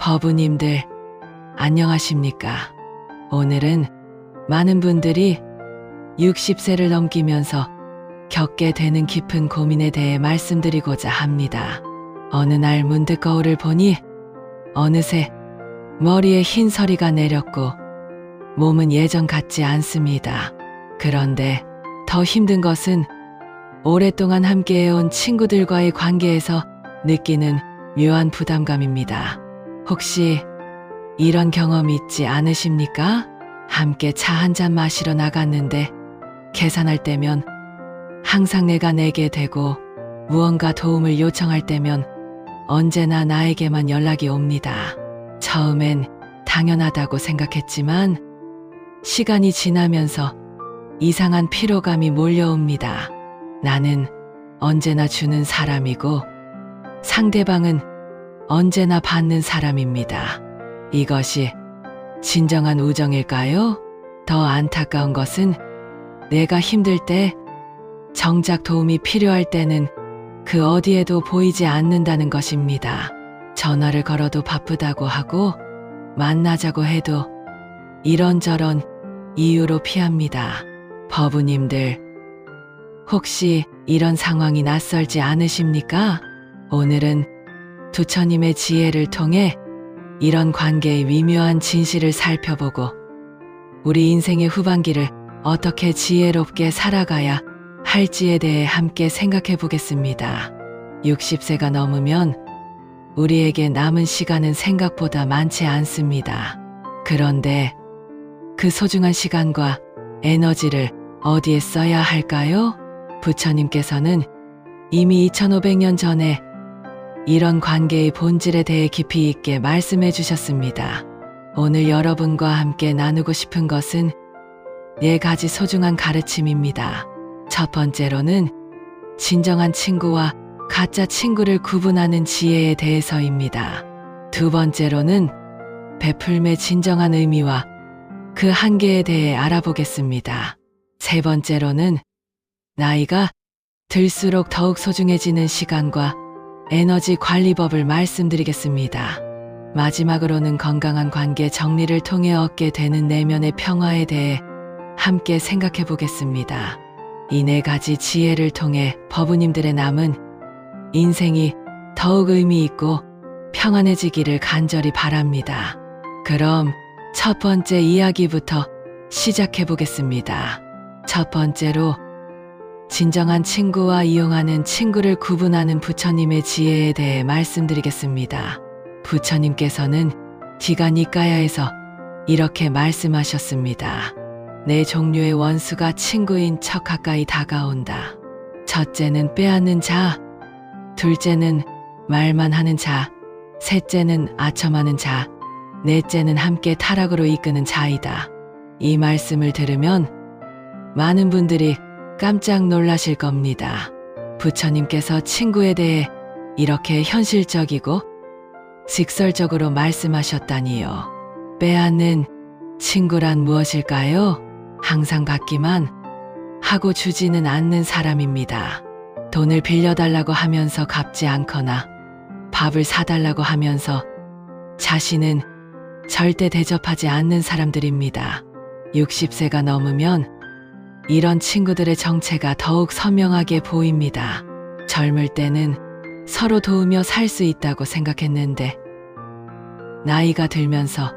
법우님들, 안녕하십니까? 오늘은 많은 분들이 60세를 넘기면서 겪게 되는 깊은 고민에 대해 말씀드리고자 합니다. 어느 날 문득 거울을 보니 어느새 머리에 흰 서리가 내렸고 몸은 예전 같지 않습니다. 그런데 더 힘든 것은 오랫동안 함께해온 친구들과의 관계에서 느끼는 묘한 부담감입니다. 혹시 이런 경험 있지 않으십니까? 함께 차 한잔 마시러 나갔는데 계산할 때면 항상 내가 내게 되고 무언가 도움을 요청할 때면 언제나 나에게만 연락이 옵니다. 처음엔 당연하다고 생각했지만 시간이 지나면서 이상한 피로감이 몰려옵니다. 나는 언제나 주는 사람이고 상대방은 언제나 받는 사람입니다. 이것이 진정한 우정일까요? 더 안타까운 것은 내가 힘들 때, 정작 도움이 필요할 때는 그 어디에도 보이지 않는다는 것입니다. 전화를 걸어도 바쁘다고 하고 만나자고 해도 이런저런 이유로 피합니다. 법우님들, 혹시 이런 상황이 낯설지 않으십니까? 오늘은 부처님의 지혜를 통해 이런 관계의 미묘한 진실을 살펴보고 우리 인생의 후반기를 어떻게 지혜롭게 살아가야 할지에 대해 함께 생각해 보겠습니다. 60세가 넘으면 우리에게 남은 시간은 생각보다 많지 않습니다. 그런데 그 소중한 시간과 에너지를 어디에 써야 할까요? 부처님께서는 이미 2500년 전에 이런 관계의 본질에 대해 깊이 있게 말씀해 주셨습니다. 오늘 여러분과 함께 나누고 싶은 것은 4가지 소중한 가르침입니다. 첫 번째로는 진정한 친구와 가짜 친구를 구분하는 지혜에 대해서입니다. 두 번째로는 베풀음의 진정한 의미와 그 한계에 대해 알아보겠습니다. 세 번째로는 나이가 들수록 더욱 소중해지는 시간과 에너지 관리법을 말씀드리겠습니다. 마지막으로는 건강한 관계 정리를 통해 얻게 되는 내면의 평화에 대해 함께 생각해 보겠습니다. 이 4가지 지혜를 통해 법우님들의 남은 인생이 더욱 의미 있고 평안해지기를 간절히 바랍니다. 그럼 첫 번째 이야기부터 시작해 보겠습니다. 첫 번째로 진정한 친구와 이용하는 친구를 구분하는 부처님의 지혜에 대해 말씀드리겠습니다. 부처님께서는 디가니까야에서 이렇게 말씀하셨습니다. 4종류의 원수가 친구인 척 가까이 다가온다. 첫째는 빼앗는 자, 둘째는 말만 하는 자, 셋째는 아첨하는 자, 넷째는 함께 타락으로 이끄는 자이다. 이 말씀을 들으면 많은 분들이 깜짝 놀라실 겁니다. 부처님께서 친구에 대해 이렇게 현실적이고 직설적으로 말씀하셨다니요. 빼앗는 친구란 무엇일까요? 항상 받기만 하고 주지는 않는 사람입니다. 돈을 빌려달라고 하면서 갚지 않거나 밥을 사달라고 하면서 자신은 절대 대접하지 않는 사람들입니다. 60세가 넘으면 이런 친구들의 정체가 더욱 선명하게 보입니다. 젊을 때는 서로 도우며 살 수 있다고 생각했는데 나이가 들면서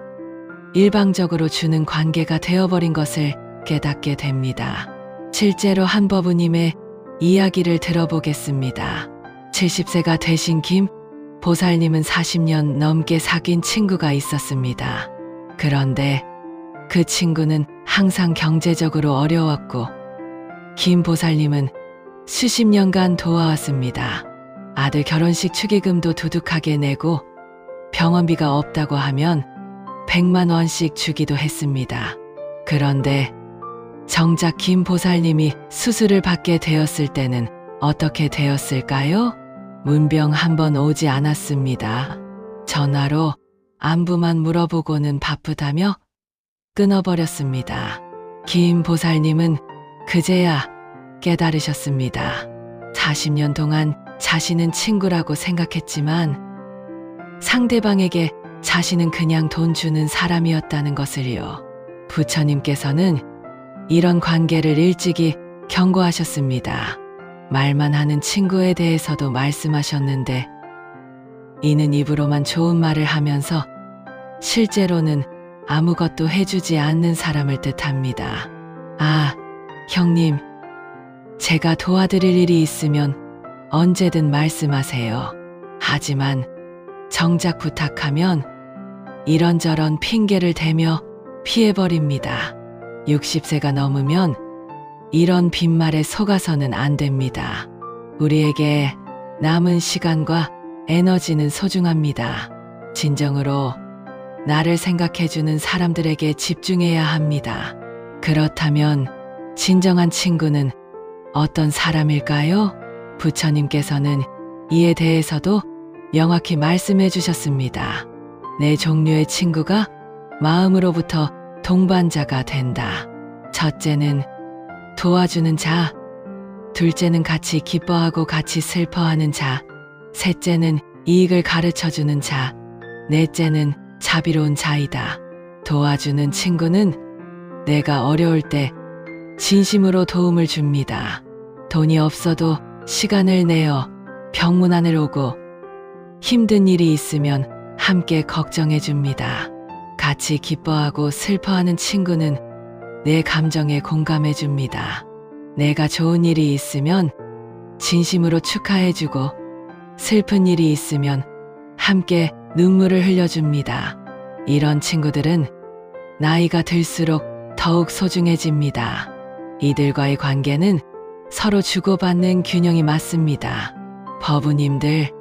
일방적으로 주는 관계가 되어버린 것을 깨닫게 됩니다. 실제로 한 법우님의 이야기를 들어보겠습니다. 70세가 되신 김 보살님은 40년 넘게 사귄 친구가 있었습니다. 그런데 그 친구는 항상 경제적으로 어려웠고 김 보살님은 수십 년간 도와왔습니다. 아들 결혼식 축의금도 두둑하게 내고 병원비가 없다고 하면 100만 원씩 주기도 했습니다. 그런데 정작 김 보살님이 수술을 받게 되었을 때는 어떻게 되었을까요? 문병 한 번 오지 않았습니다. 전화로 안부만 물어보고는 바쁘다며 끊어버렸습니다. 김 보살님은 그제야 깨달으셨습니다. 40년 동안 자신은 친구라고 생각했지만 상대방에게 자신은 그냥 돈 주는 사람이었다는 것을요. 부처님께서는 이런 관계를 일찍이 경고하셨습니다. 말만 하는 친구에 대해서도 말씀하셨는데 이는 입으로만 좋은 말을 하면서 실제로는 아무것도 해주지 않는 사람을 뜻합니다. 아, 형님, 제가 도와드릴 일이 있으면 언제든 말씀하세요. 하지만 정작 부탁하면 이런저런 핑계를 대며 피해버립니다. 60세가 넘으면 이런 빈말에 속아서는 안 됩니다. 우리에게 남은 시간과 에너지는 소중합니다. 진정으로 나를 생각해주는 사람들에게 집중해야 합니다. 그렇다면 진정한 친구는 어떤 사람일까요? 부처님께서는 이에 대해서도 명확히 말씀해 주셨습니다. 네 종류의 친구가 마음으로부터 동반자가 된다. 첫째는 도와주는 자, 둘째는 같이 기뻐하고 같이 슬퍼하는 자, 셋째는 이익을 가르쳐주는 자, 넷째는 자비로운 자이다. 도와주는 친구는 내가 어려울 때 진심으로 도움을 줍니다. 돈이 없어도 시간을 내어 병문안을 오고 힘든 일이 있으면 함께 걱정해 줍니다. 같이 기뻐하고 슬퍼하는 친구는 내 감정에 공감해 줍니다. 내가 좋은 일이 있으면 진심으로 축하해 주고 슬픈 일이 있으면 함께 눈물을 흘려줍니다. 이런 친구들은 나이가 들수록 더욱 소중해집니다. 이들과의 관계는 서로 주고받는 균형이 맞습니다. 법우님들,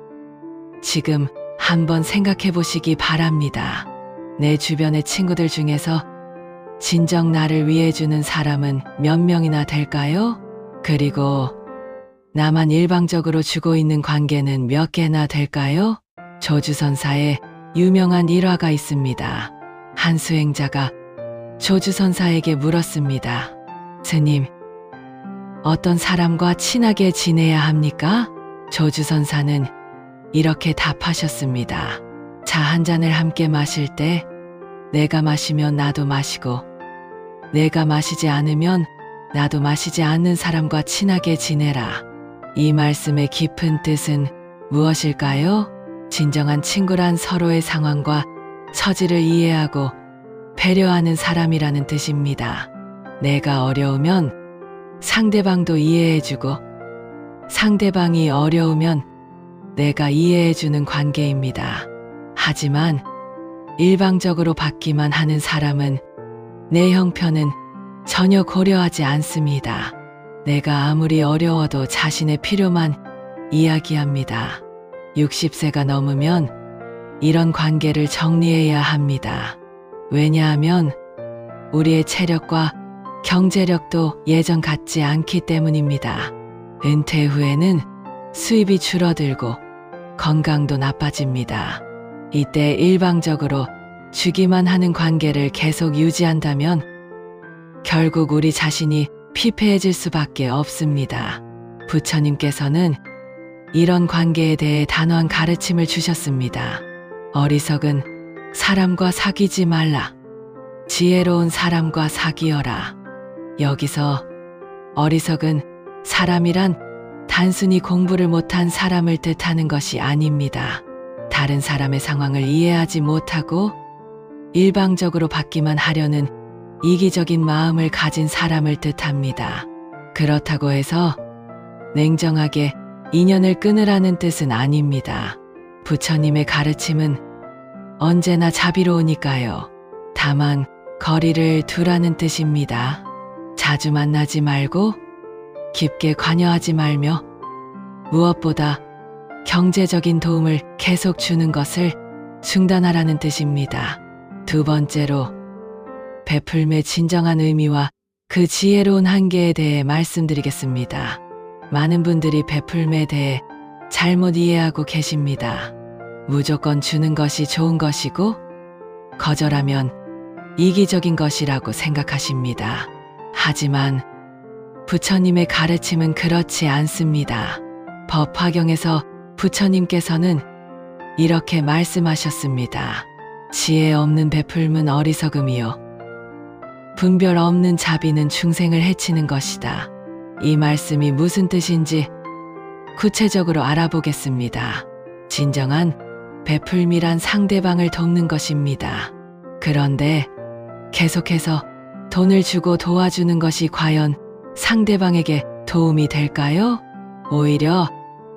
지금 한번 생각해 보시기 바랍니다. 내 주변의 친구들 중에서 진정 나를 위해주는 사람은 몇 명이나 될까요? 그리고 나만 일방적으로 주고 있는 관계는 몇 개나 될까요? 조주선사에 유명한 일화가 있습니다. 한 수행자가 조주선사에게 물었습니다. 스님, 어떤 사람과 친하게 지내야 합니까? 조주선사는 이렇게 답하셨습니다. 차 한 잔을 함께 마실 때 내가 마시면 나도 마시고 내가 마시지 않으면 나도 마시지 않는 사람과 친하게 지내라. 이 말씀의 깊은 뜻은 무엇일까요? 진정한 친구란 서로의 상황과 처지를 이해하고 배려하는 사람이라는 뜻입니다. 내가 어려우면 상대방도 이해해주고 상대방이 어려우면 내가 이해해주는 관계입니다. 하지만 일방적으로 받기만 하는 사람은 내 형편은 전혀 고려하지 않습니다. 내가 아무리 어려워도 자신의 필요만 이야기합니다. 60세가 넘으면 이런 관계를 정리해야 합니다. 왜냐하면 우리의 체력과 경제력도 예전 같지 않기 때문입니다. 은퇴 후에는 수입이 줄어들고 건강도 나빠집니다. 이때 일방적으로 주기만 하는 관계를 계속 유지한다면 결국 우리 자신이 피폐해질 수밖에 없습니다. 부처님께서는 이런 관계에 대해 단호한 가르침을 주셨습니다. 어리석은 사람과 사귀지 말라. 지혜로운 사람과 사귀어라. 여기서 어리석은 사람이란 단순히 공부를 못한 사람을 뜻하는 것이 아닙니다. 다른 사람의 상황을 이해하지 못하고 일방적으로 받기만 하려는 이기적인 마음을 가진 사람을 뜻합니다. 그렇다고 해서 냉정하게 인연을 끊으라는 뜻은 아닙니다. 부처님의 가르침은 언제나 자비로우니까요. 다만 거리를 두라는 뜻입니다. 자주 만나지 말고 깊게 관여하지 말며 무엇보다 경제적인 도움을 계속 주는 것을 중단하라는 뜻입니다. 두 번째로 베풀매 진정한 의미와 그 지혜로운 한계에 대해 말씀드리겠습니다. 많은 분들이 베풀매에 대해 잘못 이해하고 계십니다. 무조건 주는 것이 좋은 것이고 거절하면 이기적인 것이라고 생각하십니다. 하지만 부처님의 가르침은 그렇지 않습니다. 법화경에서 부처님께서는 이렇게 말씀하셨습니다. 지혜 없는 베풀면 어리석음이요. 분별 없는 자비는 중생을 해치는 것이다. 이 말씀이 무슨 뜻인지 구체적으로 알아보겠습니다. 진정한 베풀미란 상대방을 돕는 것입니다. 그런데 계속해서 돈을 주고 도와주는 것이 과연 상대방에게 도움이 될까요? 오히려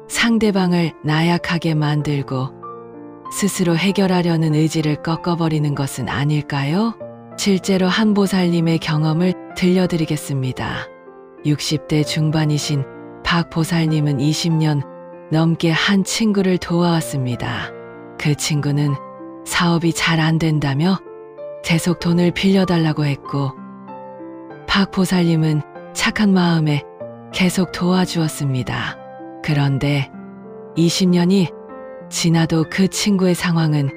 상대방을 나약하게 만들고 스스로 해결하려는 의지를 꺾어버리는 것은 아닐까요? 실제로 한 보살님의 경험을 들려드리겠습니다. 60대 중반이신 박 보살님은 20년 넘게 한 친구를 도와왔습니다. 그 친구는 사업이 잘 안 된다며 계속 돈을 빌려달라고 했고, 박 보살님은 착한 마음에 계속 도와주었습니다. 그런데 20년이 지나도 그 친구의 상황은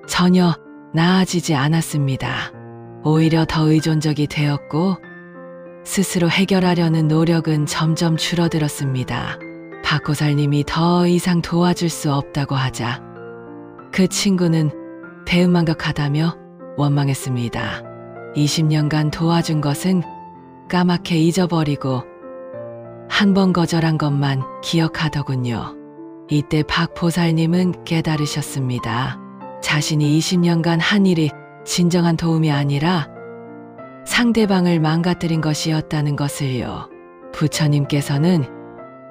전혀 나아지지 않았습니다. 오히려 더 의존적이 되었고 스스로 해결하려는 노력은 점점 줄어들었습니다. 박 보살님이 더 이상 도와줄 수 없다고 하자 그 친구는 배은망덕하다며 원망했습니다. 20년간 도와준 것은 까맣게 잊어버리고 한 번 거절한 것만 기억하더군요. 이때 박 보살님은 깨달으셨습니다. 자신이 20년간 한 일이 진정한 도움이 아니라 상대방을 망가뜨린 것이었다는 것을요. 부처님께서는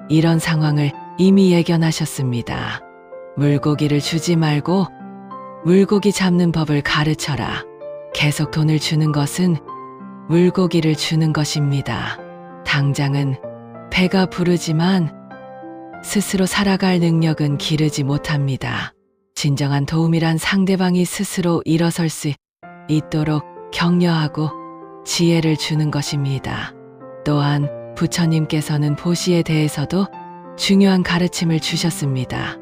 이런 상황을 이미 예견하셨습니다. 물고기를 주지 말고 물고기 잡는 법을 가르쳐라. 계속 돈을 주는 것은 물고기를 주는 것입니다. 당장은 배가 부르지만 스스로 살아갈 능력은 기르지 못합니다. 진정한 도움이란 상대방이 스스로 일어설 수 있도록 격려하고 지혜를 주는 것입니다. 또한 부처님께서는 보시에 대해서도 중요한 가르침을 주셨습니다.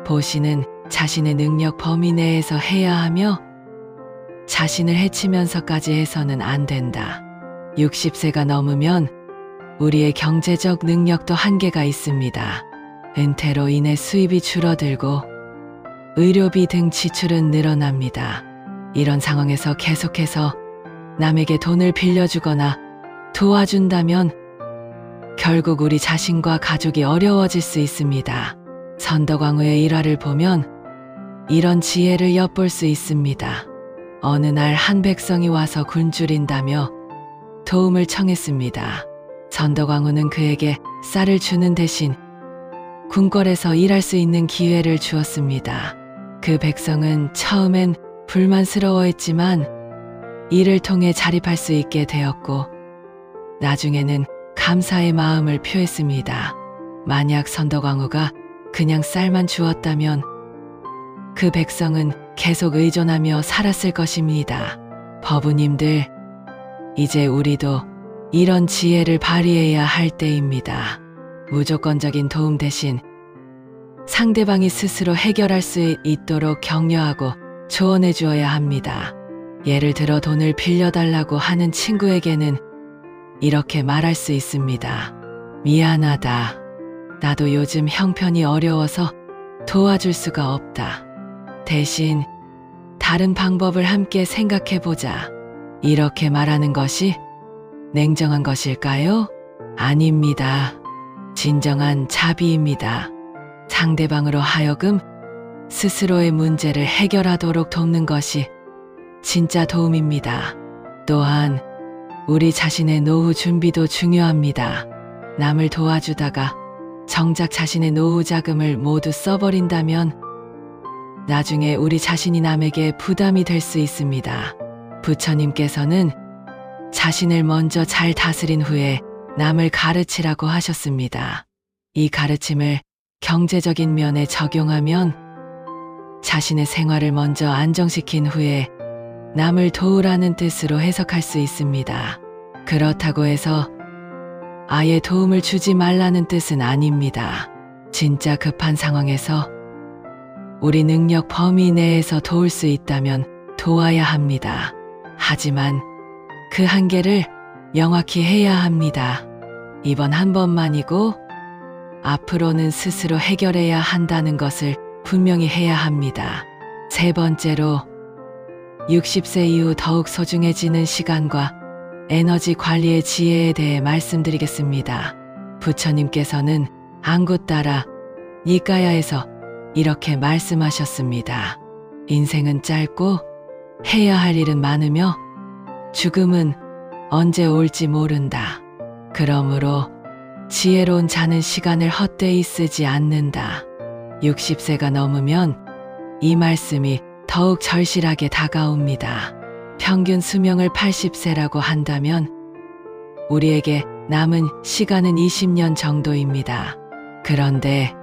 보시는 자신의 능력 범위 내에서 해야 하며 자신을 해치면서까지 해서는 안 된다. 60세가 넘으면 우리의 경제적 능력도 한계가 있습니다. 은퇴로 인해 수입이 줄어들고 의료비 등 지출은 늘어납니다. 이런 상황에서 계속해서 남에게 돈을 빌려주거나 도와준다면 결국 우리 자신과 가족이 어려워질 수 있습니다. 선덕왕후의 일화를 보면 이런 지혜를 엿볼 수 있습니다. 어느 날 한 백성이 와서 굶주린다며 도움을 청했습니다. 선덕왕후는 그에게 쌀을 주는 대신 궁궐에서 일할 수 있는 기회를 주었습니다. 그 백성은 처음엔 불만스러워했지만 이를 통해 자립할 수 있게 되었고 나중에는 감사의 마음을 표했습니다. 만약 선덕왕후가 그냥 쌀만 주었다면 그 백성은 계속 의존하며 살았을 것입니다. 법우님들, 이제 우리도 이런 지혜를 발휘해야 할 때입니다. 무조건적인 도움 대신 상대방이 스스로 해결할 수 있도록 격려하고 조언해 주어야 합니다. 예를 들어 돈을 빌려달라고 하는 친구에게는 이렇게 말할 수 있습니다. 미안하다. 나도 요즘 형편이 어려워서 도와줄 수가 없다. 대신 다른 방법을 함께 생각해보자. 이렇게 말하는 것이 냉정한 것일까요? 아닙니다. 진정한 자비입니다. 상대방으로 하여금 스스로의 문제를 해결하도록 돕는 것이 진짜 도움입니다. 또한 우리 자신의 노후 준비도 중요합니다. 남을 도와주다가 정작 자신의 노후 자금을 모두 써버린다면 나중에 우리 자신이 남에게 부담이 될 수 있습니다. 부처님께서는 자신을 먼저 잘 다스린 후에 남을 가르치라고 하셨습니다. 이 가르침을 경제적인 면에 적용하면 자신의 생활을 먼저 안정시킨 후에 남을 도우라는 뜻으로 해석할 수 있습니다. 그렇다고 해서 아예 도움을 주지 말라는 뜻은 아닙니다. 진짜 급한 상황에서 우리 능력 범위 내에서 도울 수 있다면 도와야 합니다. 하지만 그 한계를 명확히 해야 합니다. 이번 한 번만이고 앞으로는 스스로 해결해야 한다는 것을 분명히 해야 합니다. 세 번째로 60세 이후 더욱 소중해지는 시간과 에너지 관리의 지혜에 대해 말씀드리겠습니다. 부처님께서는 안구 따라 니까야에서 이렇게 말씀하셨습니다. 인생은 짧고 해야 할 일은 많으며 죽음은 언제 올지 모른다. 그러므로 지혜로운 자는 시간을 헛되이 쓰지 않는다. 60세가 넘으면 이 말씀이 더욱 절실하게 다가옵니다. 평균 수명을 80세라고 한다면 우리에게 남은 시간은 20년 정도입니다. 그런데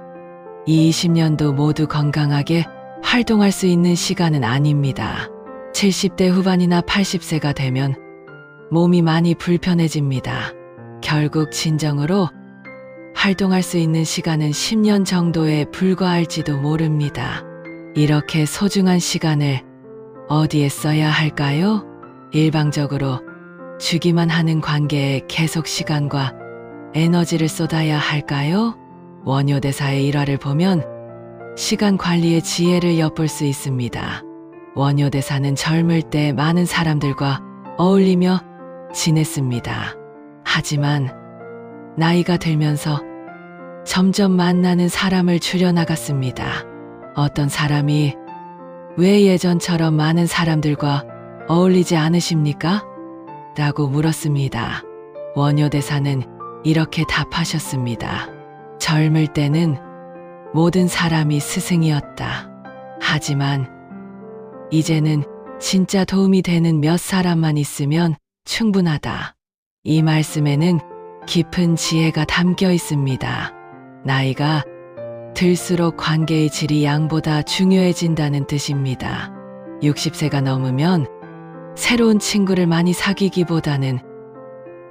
이 20년도 모두 건강하게 활동할 수 있는 시간은 아닙니다. 70대 후반이나 80세가 되면 몸이 많이 불편해집니다. 결국 진정으로 활동할 수 있는 시간은 10년 정도에 불과할지도 모릅니다. 이렇게 소중한 시간을 어디에 써야 할까요? 일방적으로 주기만 하는 관계에 계속 시간과 에너지를 쏟아야 할까요? 원효대사의 일화를 보면 시간 관리의 지혜를 엿볼 수 있습니다. 원효대사는 젊을 때 많은 사람들과 어울리며 지냈습니다. 하지만 나이가 들면서 점점 만나는 사람을 줄여나갔습니다. 어떤 사람이 왜 예전처럼 많은 사람들과 어울리지 않으십니까? 라고 물었습니다. 원효대사는 이렇게 답하셨습니다. 젊을 때는 모든 사람이 스승이었다. 하지만 이제는 진짜 도움이 되는 몇 사람만 있으면 충분하다. 이 말씀에는 깊은 지혜가 담겨 있습니다. 나이가 들수록 관계의 질이 양보다 중요해진다는 뜻입니다. 60세가 넘으면 새로운 친구를 많이 사귀기보다는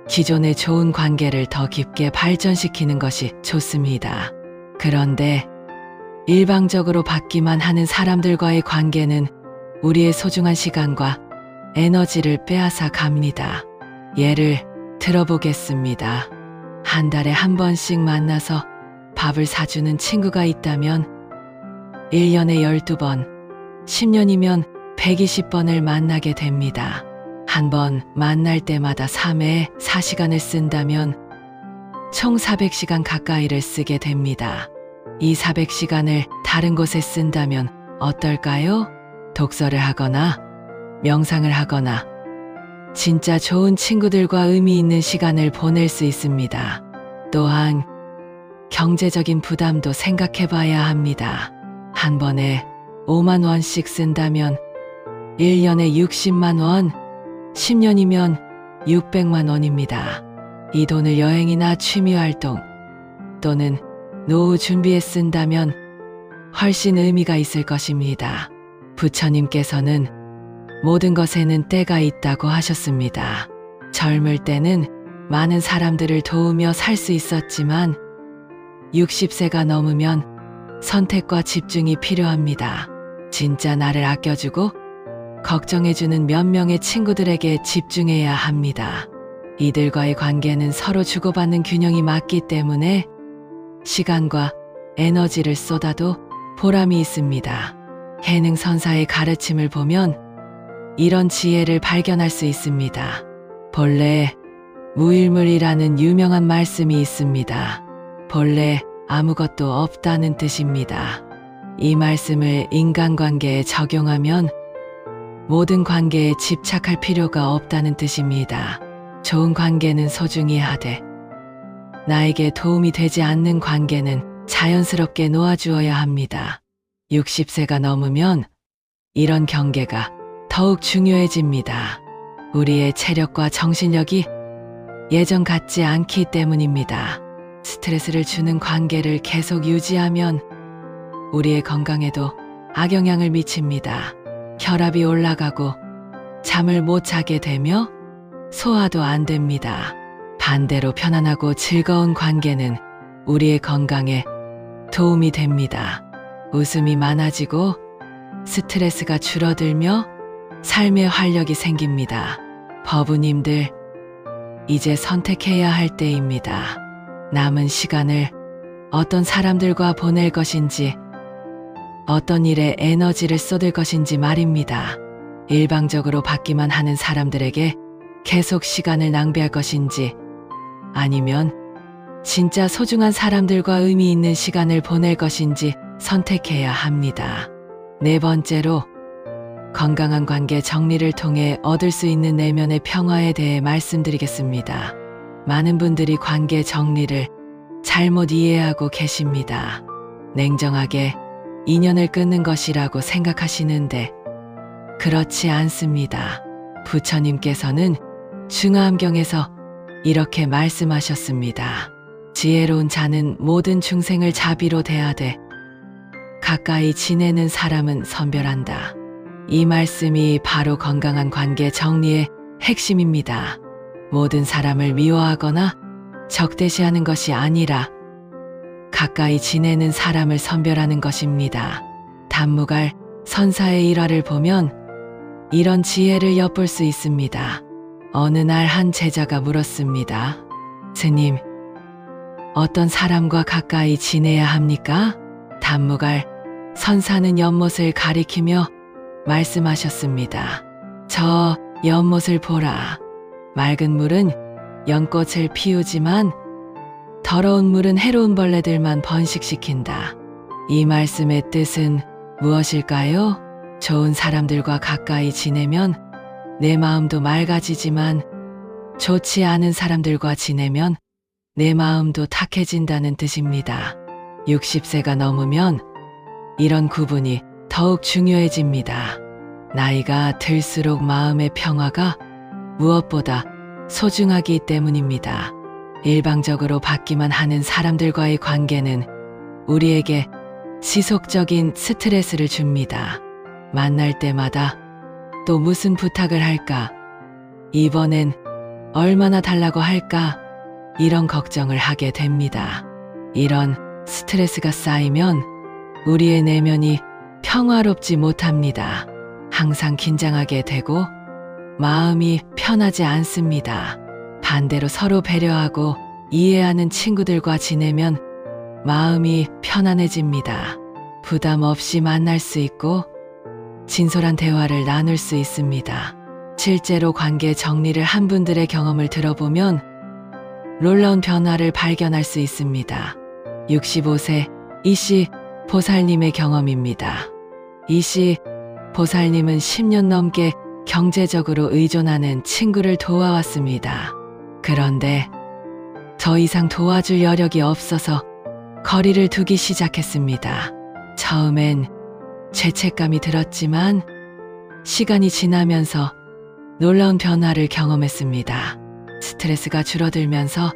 기존의 좋은 관계를 더 깊게 발전시키는 것이 좋습니다. 그런데 일방적으로 받기만 하는 사람들과의 관계는 우리의 소중한 시간과 에너지를 빼앗아 갑니다. 예를 들어보겠습니다. 한 달에 한 번씩 만나서 밥을 사주는 친구가 있다면 1년에 12번, 10년이면 120번을 만나게 됩니다. 한 번 만날 때마다 3회에 4시간을 쓴다면 총 400시간 가까이를 쓰게 됩니다. 이 400시간을 다른 곳에 쓴다면 어떨까요? 독서를 하거나 명상을 하거나 진짜 좋은 친구들과 의미 있는 시간을 보낼 수 있습니다. 또한 경제적인 부담도 생각해 봐야 합니다. 한 번에 5만 원씩 쓴다면 1년에 60만 원, 10년이면 600만 원입니다. 이 돈을 여행이나 취미활동 또는 노후 준비에 쓴다면 훨씬 의미가 있을 것입니다. 부처님께서는 모든 것에는 때가 있다고 하셨습니다. 젊을 때는 많은 사람들을 도우며 살 수 있었지만 60세가 넘으면 선택과 집중이 필요합니다. 진짜 나를 아껴주고 걱정해주는 몇 명의 친구들에게 집중해야 합니다. 이들과의 관계는 서로 주고받는 균형이 맞기 때문에 시간과 에너지를 쏟아도 보람이 있습니다. 해능선사의 가르침을 보면 이런 지혜를 발견할 수 있습니다. 본래 무일물이라는 유명한 말씀이 있습니다. 본래 아무것도 없다는 뜻입니다. 이 말씀을 인간관계에 적용하면 모든 관계에 집착할 필요가 없다는 뜻입니다. 좋은 관계는 소중히 하되 나에게 도움이 되지 않는 관계는 자연스럽게 놓아주어야 합니다. 60세가 넘으면 이런 경계가 더욱 중요해집니다. 우리의 체력과 정신력이 예전 같지 않기 때문입니다. 스트레스를 주는 관계를 계속 유지하면 우리의 건강에도 악영향을 미칩니다. 혈압이 올라가고 잠을 못 자게 되며 소화도 안 됩니다. 반대로 편안하고 즐거운 관계는 우리의 건강에 도움이 됩니다. 웃음이 많아지고 스트레스가 줄어들며 삶의 활력이 생깁니다. 법우님들, 이제 선택해야 할 때입니다. 남은 시간을 어떤 사람들과 보낼 것인지, 어떤 일에 에너지를 쏟을 것인지 말입니다. 일방적으로 받기만 하는 사람들에게 계속 시간을 낭비할 것인지, 아니면 진짜 소중한 사람들과 의미 있는 시간을 보낼 것인지 선택해야 합니다. 네 번째로, 건강한 관계 정리를 통해 얻을 수 있는 내면의 평화에 대해 말씀드리겠습니다. 많은 분들이 관계 정리를 잘못 이해하고 계십니다. 냉정하게 인연을 끊는 것이라고 생각하시는데 그렇지 않습니다. 부처님께서는 중화암경에서 이렇게 말씀하셨습니다. 지혜로운 자는 모든 중생을 자비로 대하되 가까이 지내는 사람은 선별한다. 이 말씀이 바로 건강한 관계 정리의 핵심입니다. 모든 사람을 미워하거나 적대시하는 것이 아니라 가까이 지내는 사람을 선별하는 것입니다. 단무갈 선사의 일화를 보면 이런 지혜를 엿볼 수 있습니다. 어느 날 한 제자가 물었습니다. 스님, 어떤 사람과 가까이 지내야 합니까? 단무갈 선사는 연못을 가리키며 말씀하셨습니다. 저 연못을 보라. 맑은 물은 연꽃을 피우지만 더러운 물은 해로운 벌레들만 번식시킨다. 이 말씀의 뜻은 무엇일까요? 좋은 사람들과 가까이 지내면 내 마음도 맑아지지만 좋지 않은 사람들과 지내면 내 마음도 탁해진다는 뜻입니다. 60세가 넘으면 이런 구분이 더욱 중요해집니다. 나이가 들수록 마음의 평화가 무엇보다 소중하기 때문입니다. 일방적으로 받기만 하는 사람들과의 관계는 우리에게 지속적인 스트레스를 줍니다. 만날 때마다 또 무슨 부탁을 할까? 이번엔 얼마나 달라고 할까? 이런 걱정을 하게 됩니다. 이런 스트레스가 쌓이면 우리의 내면이 평화롭지 못합니다. 항상 긴장하게 되고 마음이 편하지 않습니다. 반대로 서로 배려하고 이해하는 친구들과 지내면 마음이 편안해집니다. 부담 없이 만날 수 있고 진솔한 대화를 나눌 수 있습니다. 실제로 관계 정리를 한 분들의 경험을 들어보면 놀라운 변화를 발견할 수 있습니다. 65세 이씨 보살님의 경험입니다. 이씨 보살님은 10년 넘게 경제적으로 의존하는 친구를 도와왔습니다. 그런데 더 이상 도와줄 여력이 없어서 거리를 두기 시작했습니다. 처음엔 죄책감이 들었지만 시간이 지나면서 놀라운 변화를 경험했습니다. 스트레스가 줄어들면서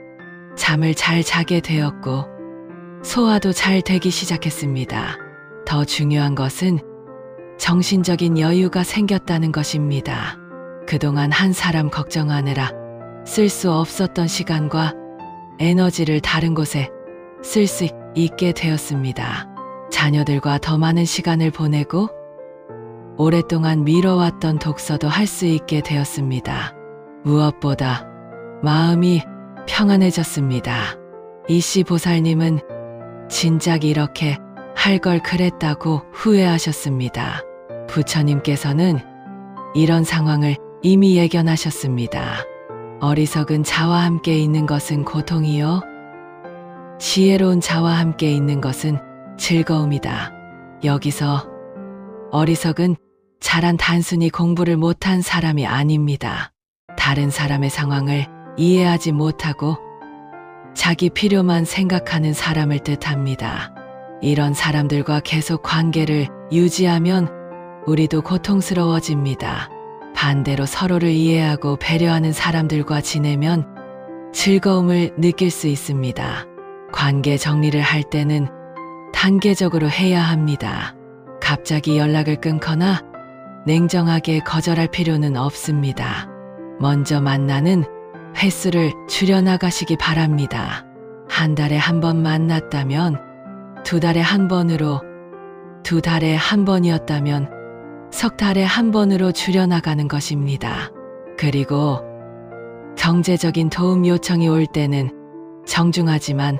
잠을 잘 자게 되었고 소화도 잘 되기 시작했습니다. 더 중요한 것은 정신적인 여유가 생겼다는 것입니다. 그동안 한 사람 걱정하느라 쓸 수 없었던 시간과 에너지를 다른 곳에 쓸 수 있게 되었습니다. 자녀들과 더 많은 시간을 보내고 오랫동안 미뤄왔던 독서도 할 수 있게 되었습니다. 무엇보다 마음이 평안해졌습니다. 이씨 보살님은 진작 이렇게 할 걸 그랬다고 후회하셨습니다. 부처님께서는 이런 상황을 이미 예견하셨습니다. 어리석은 자와 함께 있는 것은 고통이요. 지혜로운 자와 함께 있는 것은 즐거움이다. 여기서 어리석은 자란 단순히 공부를 못한 사람이 아닙니다. 다른 사람의 상황을 이해하지 못하고 자기 필요만 생각하는 사람을 뜻합니다. 이런 사람들과 계속 관계를 유지하면 우리도 고통스러워집니다. 반대로 서로를 이해하고 배려하는 사람들과 지내면 즐거움을 느낄 수 있습니다. 관계 정리를 할 때는 단계적으로 해야 합니다. 갑자기 연락을 끊거나 냉정하게 거절할 필요는 없습니다. 먼저 만나는 횟수를 줄여나가시기 바랍니다. 한 달에 한 번 만났다면 2달에 한 번으로, 2달에 한 번이었다면 석 달에 한 번으로 줄여나가는 것입니다. 그리고 경제적인 도움 요청이 올 때는 정중하지만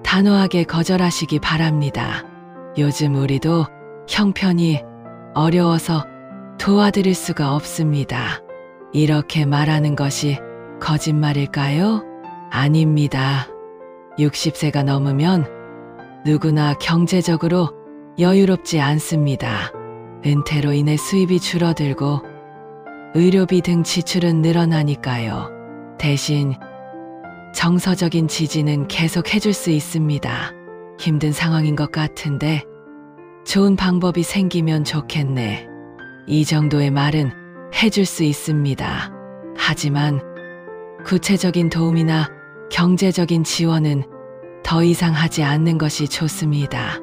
단호하게 거절하시기 바랍니다. 요즘 우리도 형편이 어려워서 도와드릴 수가 없습니다. 이렇게 말하는 것이 거짓말일까요? 아닙니다. 60세가 넘으면 누구나 경제적으로 여유롭지 않습니다. 은퇴로 인해 수입이 줄어들고 의료비 등 지출은 늘어나니까요. 대신 정서적인 지지는 계속 해줄 수 있습니다. 힘든 상황인 것 같은데 좋은 방법이 생기면 좋겠네. 이 정도의 말은 해줄 수 있습니다. 하지만 구체적인 도움이나 경제적인 지원은 더 이상 하지 않는 것이 좋습니다.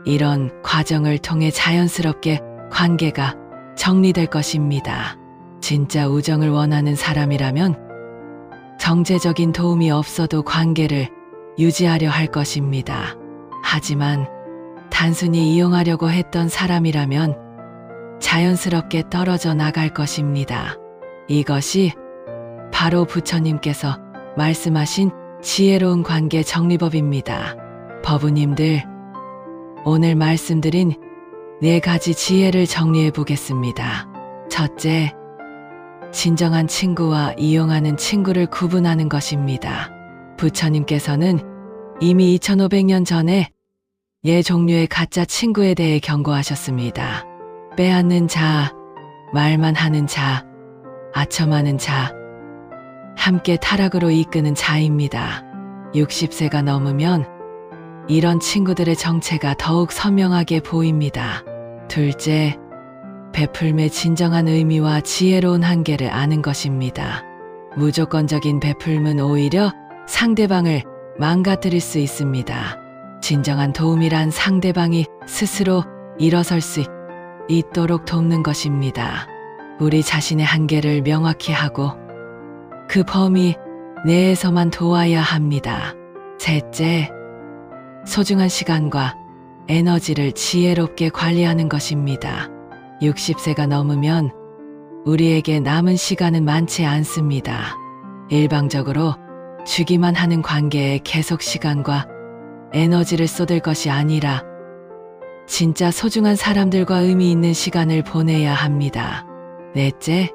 이런 과정을 통해 자연스럽게 관계가 정리될 것입니다. 진짜 우정을 원하는 사람이라면 경제적인 도움이 없어도 관계를 유지하려 할 것입니다. 하지만 단순히 이용하려고 했던 사람이라면 자연스럽게 떨어져 나갈 것입니다. 이것이 바로 부처님께서 말씀하신 지혜로운 관계 정리법입니다. 법우님들, 오늘 말씀드린 4가지 지혜를 정리해 보겠습니다. 첫째, 진정한 친구와 이용하는 친구를 구분하는 것입니다. 부처님께서는 이미 2500년 전에 종류의 가짜 친구에 대해 경고하셨습니다. 빼앗는 자, 말만 하는 자, 아첨하는 자, 함께 타락으로 이끄는 자입니다. 60세가 넘으면 이런 친구들의 정체가 더욱 선명하게 보입니다. 둘째, 베풀매 진정한 의미와 지혜로운 한계를 아는 것입니다. 무조건적인 베풀음은 오히려 상대방을 망가뜨릴 수 있습니다. 진정한 도움이란 상대방이 스스로 일어설 수 있도록 돕는 것입니다. 우리 자신의 한계를 명확히 하고 그 범위 내에서만 도와야 합니다. 셋째, 소중한 시간과 에너지를 지혜롭게 관리하는 것입니다. 60세가 넘으면 우리에게 남은 시간은 많지 않습니다. 일방적으로 주기만 하는 관계에 계속 시간과 에너지를 쏟을 것이 아니라 진짜 소중한 사람들과 의미 있는 시간을 보내야 합니다. 넷째,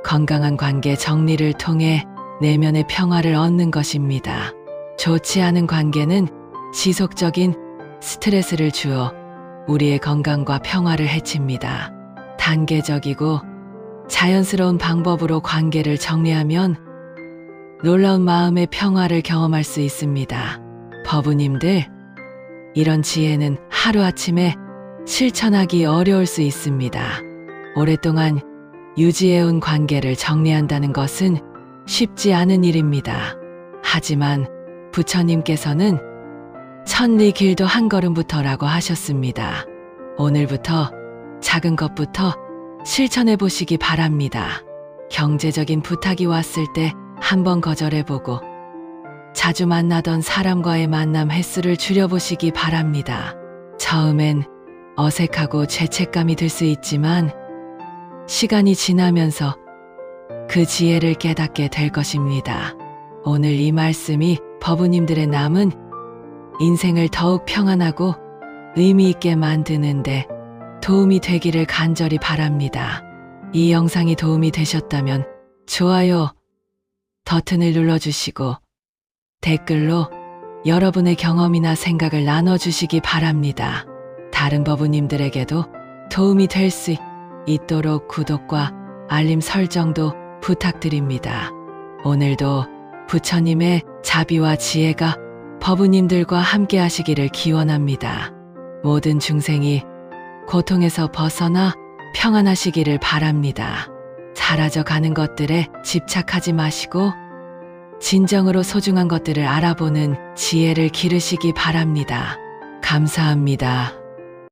건강한 관계 정리를 통해 내면의 평화를 얻는 것입니다. 좋지 않은 관계는 지속적인 스트레스를 주어 우리의 건강과 평화를 해칩니다. 단계적이고 자연스러운 방법으로 관계를 정리하면 놀라운 마음의 평화를 경험할 수 있습니다. 법우님들, 이런 지혜는 하루아침에 실천하기 어려울 수 있습니다. 오랫동안 유지해온 관계를 정리한다는 것은 쉽지 않은 일입니다. 하지만 부처님께서는 천리 길도 한 걸음부터라고 하셨습니다. 오늘부터 작은 것부터 실천해 보시기 바랍니다. 경제적인 부탁이 왔을 때 한번 거절해보고 자주 만나던 사람과의 만남 횟수를 줄여보시기 바랍니다. 처음엔 어색하고 죄책감이 들 수 있지만 시간이 지나면서 그 지혜를 깨닫게 될 것입니다. 오늘 이 말씀이 법우님들의 남은 인생을 더욱 평안하고 의미 있게 만드는데 도움이 되기를 간절히 바랍니다. 이 영상이 도움이 되셨다면 좋아요 버튼을 눌러주시고 댓글로 여러분의 경험이나 생각을 나눠주시기 바랍니다. 다른 법우님들에게도 도움이 될 수 있도록 구독과 알림 설정도 부탁드립니다. 오늘도 부처님의 자비와 지혜가 법우님들과 함께 하시기를 기원합니다. 모든 중생이 고통에서 벗어나 평안하시기를 바랍니다. 사라져 가는 것들에 집착하지 마시고 진정으로 소중한 것들을 알아보는 지혜를 기르시기 바랍니다. 감사합니다.